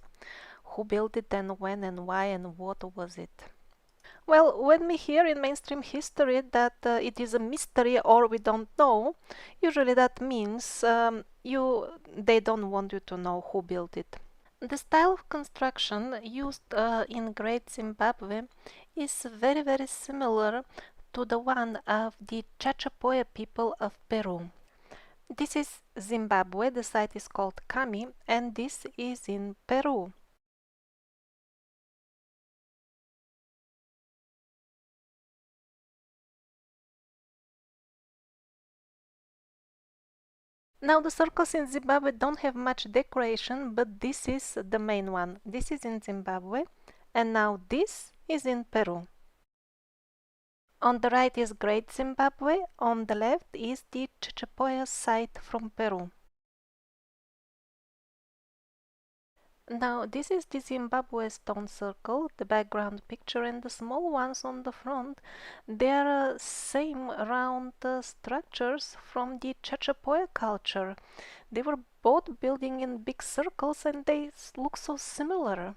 A: who built it and when and why and what was it. Well, when we hear in mainstream history that it is a mystery or we don't know, usually that means they don't want you to know who built it. The style of construction used in Great Zimbabwe is very, very similar to the one of the Chachapoya people of Peru. This is Zimbabwe, the site is called Kami, and this is in Peru. Now the circles in Zimbabwe don't have much decoration, but this is the main one. This is in Zimbabwe, and now this is in Peru. On the right is Great Zimbabwe, on the left is the Chachapoya site from Peru. Now this is the Zimbabwe stone circle, the background picture, and the small ones on the front. They are same round structures from the Chachapoya culture. They were both building in big circles and they look so similar.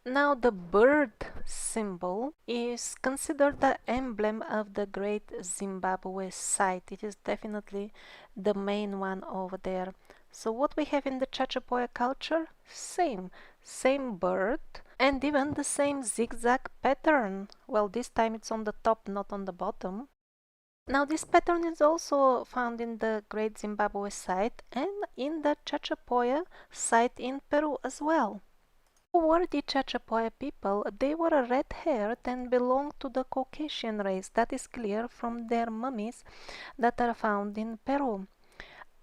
A: Now the bird symbol is considered the emblem of the Great Zimbabwe site. It is definitely the main one over there. So what we have in the Chachapoya culture? Same bird and even the same zigzag pattern. Well, this time it's on the top, not on the bottom. Now this pattern is also found in the Great Zimbabwe site and in the Chachapoya site in Peru as well. Who were the Chachapoya people? They were red-haired and belonged to the Caucasian race. That is clear from their mummies that are found in Peru.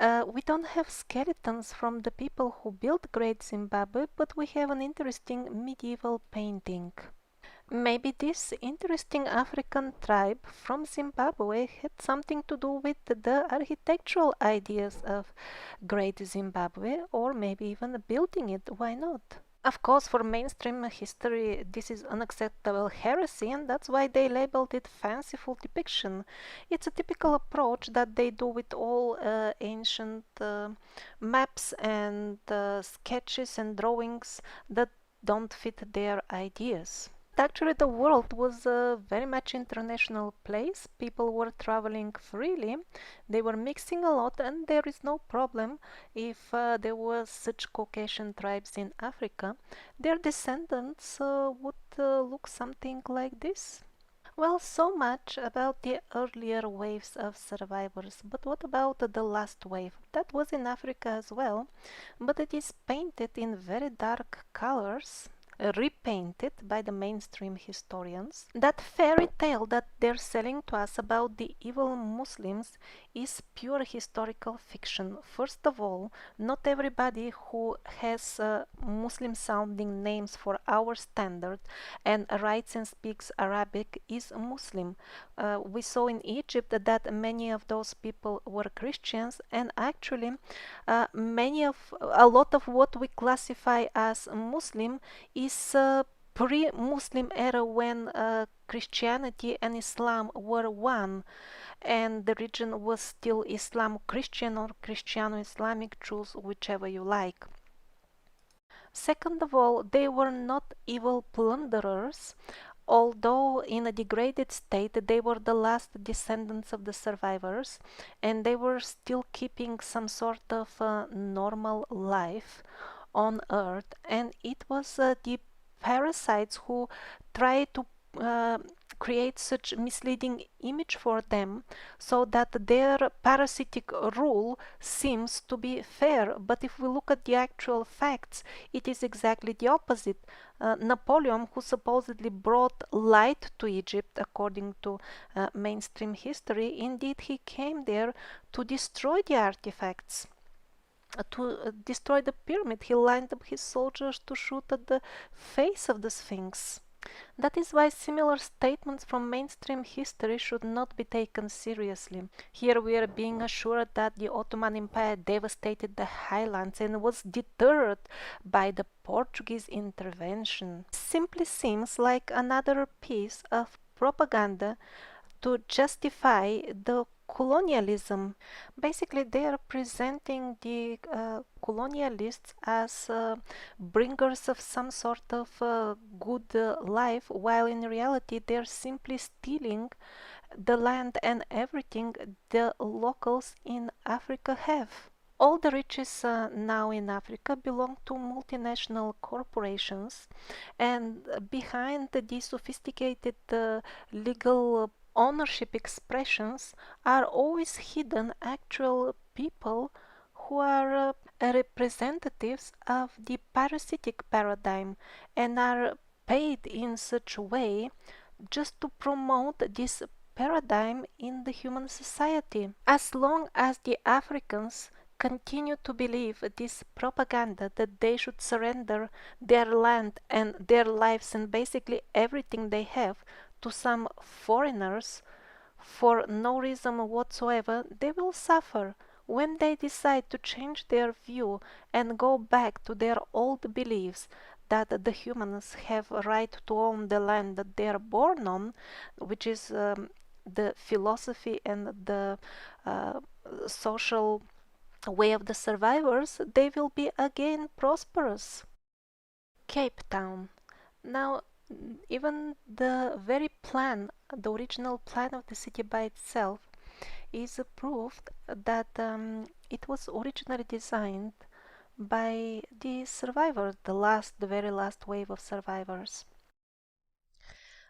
A: We don't have skeletons from the people who built Great Zimbabwe, but we have an interesting medieval painting. Maybe this interesting African tribe from Zimbabwe had something to do with the architectural ideas of Great Zimbabwe, or maybe even building it. Why not? Of course, for mainstream history, this is unacceptable heresy, and that's why they labeled it fanciful depiction. It's a typical approach that they do with all ancient maps and sketches and drawings that don't fit their ideas. Actually, the world was a very much international place. People were traveling freely. They were mixing a lot, and there is no problem if there were such Caucasian tribes in Africa. Their descendants would look something like this. Well, so much about the earlier waves of survivors, but what about the last wave? That was in Africa as well, but it is painted in very dark colors, repainted by the mainstream historians. That fairy tale that they're selling to us about the evil Muslims is pure historical fiction. First of all, not everybody who has Muslim sounding names for our standard and writes and speaks Arabic is Muslim. We saw in Egypt that many of those people were Christians, and actually a lot of what we classify as Muslim is pre-Muslim era when Christianity and Islam were one, and the region was still Islam-Christian or Christiano-Islamic, choose whichever you like. Second of all, they were not evil plunderers, although in a degraded state they were the last descendants of the survivors, and they were still keeping some sort of normal life on Earth, and it was the parasites who tried to uh, create such misleading image for them so that their parasitic rule seems to be fair. But if we look at the actual facts, it is exactly the opposite. Napoleon, who supposedly brought light to Egypt according to mainstream history, indeed he came there to destroy the artifacts, to destroy the pyramid. He lined up his soldiers to shoot at the face of the Sphinx. That is why similar statements from mainstream history should not be taken seriously. Here we are being assured that the Ottoman Empire devastated the highlands and was deterred by the Portuguese intervention. Simply seems like another piece of propaganda to justify the colonialism. Basically, they are presenting the colonialists as bringers of some sort of good life, while in reality they're simply stealing the land and everything the locals in Africa have. All the riches now in Africa belong to multinational corporations, and behind these sophisticated legal ownership expressions are always hidden actual people who are representatives of the parasitic paradigm and are paid in such a way just to promote this paradigm in the human society. As long as the Africans continue to believe this propaganda that they should surrender their land and their lives and basically everything they have to some foreigners for no reason whatsoever, they will suffer. When they decide to change their view and go back to their old beliefs that the humans have a right to own the land that they are born on, which is the philosophy and the uh, social way of the survivors, they will be again prosperous. Cape Town. Now, even the very plan, the original plan of the city by itself, is proof that it was originally designed by the survivors, the very last wave of survivors.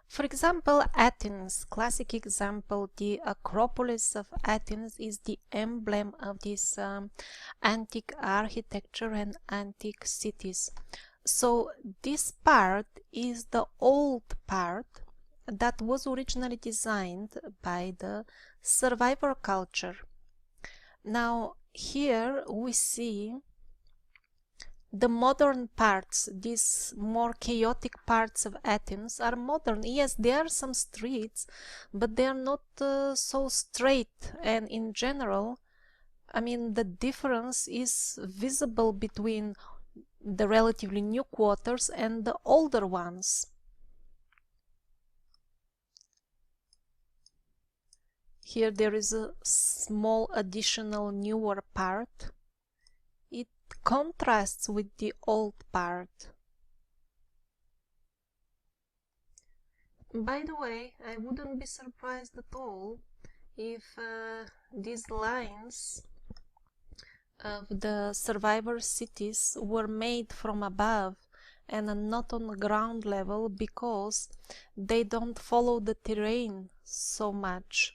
A: For example, Athens, classic example, the Acropolis of Athens is the emblem of this antique architecture and antique cities. So this part is the old part that was originally designed by the survivor culture. Now here we see the modern parts, these more chaotic parts of Athens are modern. Yes, there are some streets, but they are not so straight, and in general, I mean, the difference is visible between the relatively new quarters and the older ones. Here there is a small additional newer part. It contrasts with the old part. By the way, I wouldn't be surprised at all if these lines of the survivor cities were made from above and not on the ground level, because they don't follow the terrain so much,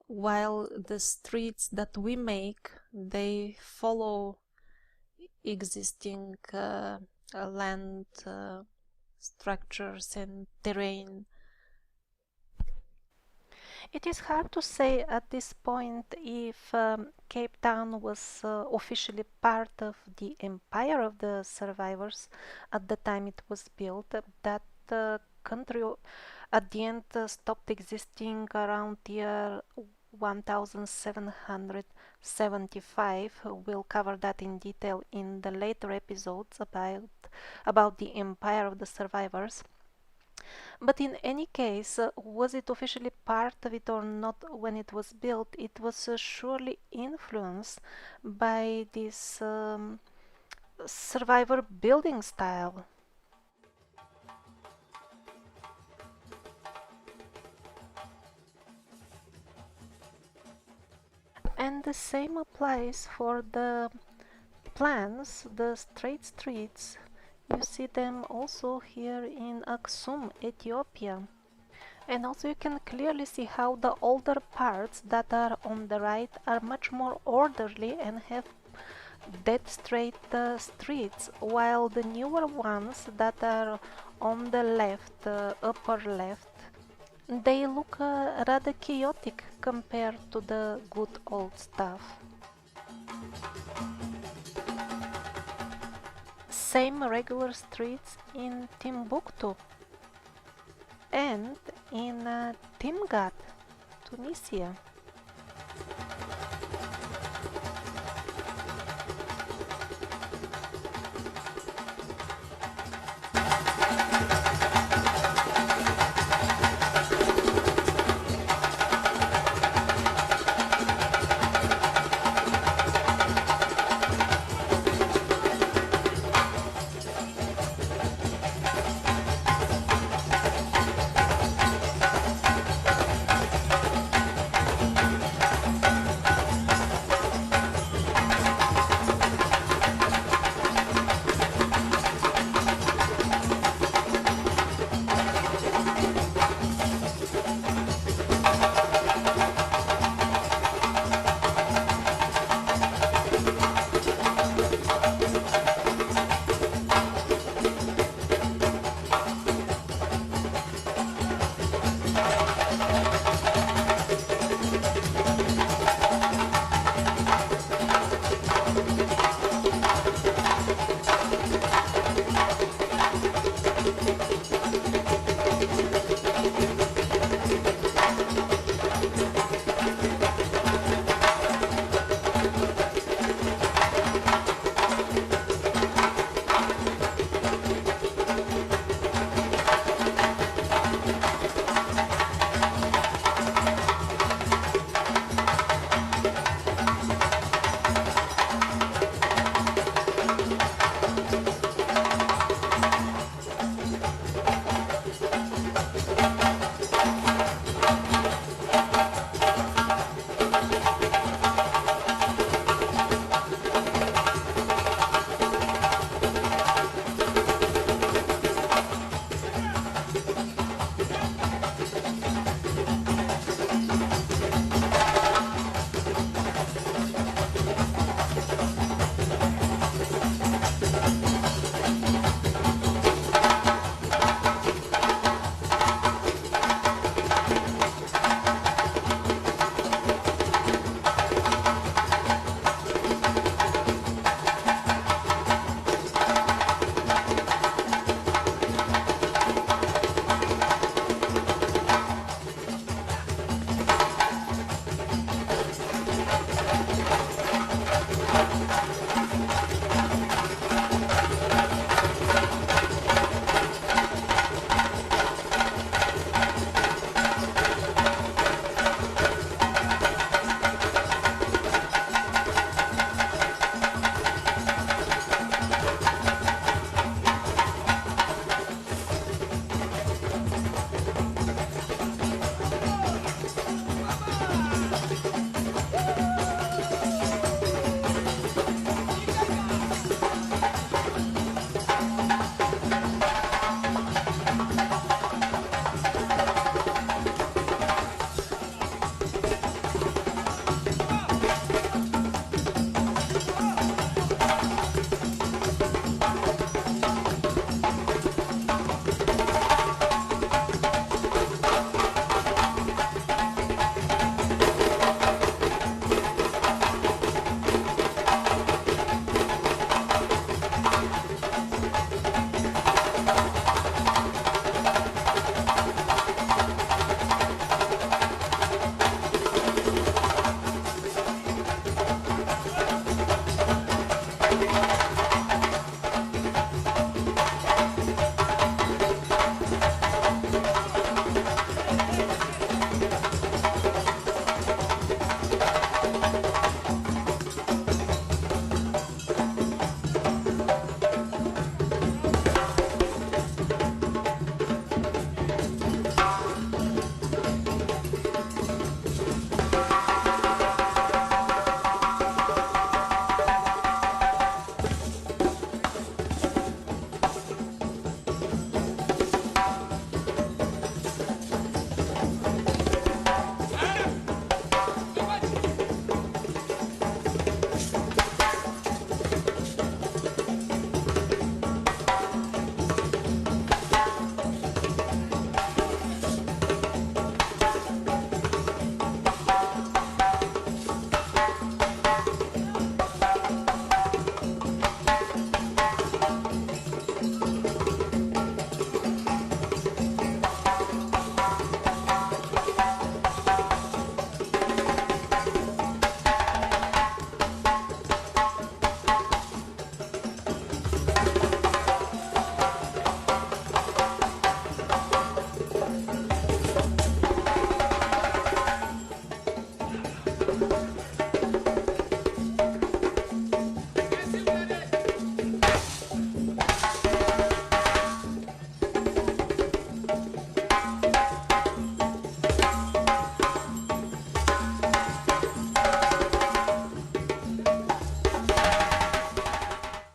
A: while the streets that we make, they follow existing land structures and terrain. It is hard to say at this point if Cape Town was officially part of the empire of the survivors at the time it was built. That country at the end stopped existing around year 1775. We'll cover that in detail in the later episodes about the empire of the survivors. But in any case, was it officially part of it or not when it was built? It was surely influenced by this survivor building style. And the same applies for the plans, the straight streets. You see them also here in Aksum, Ethiopia. And also you can clearly see how the older parts that are on the right are much more orderly and have dead straight streets, while the newer ones that are on the left, upper left, they look rather chaotic compared to the good old stuff. Same regular streets in Timbuktu and in Timgat, Tunisia.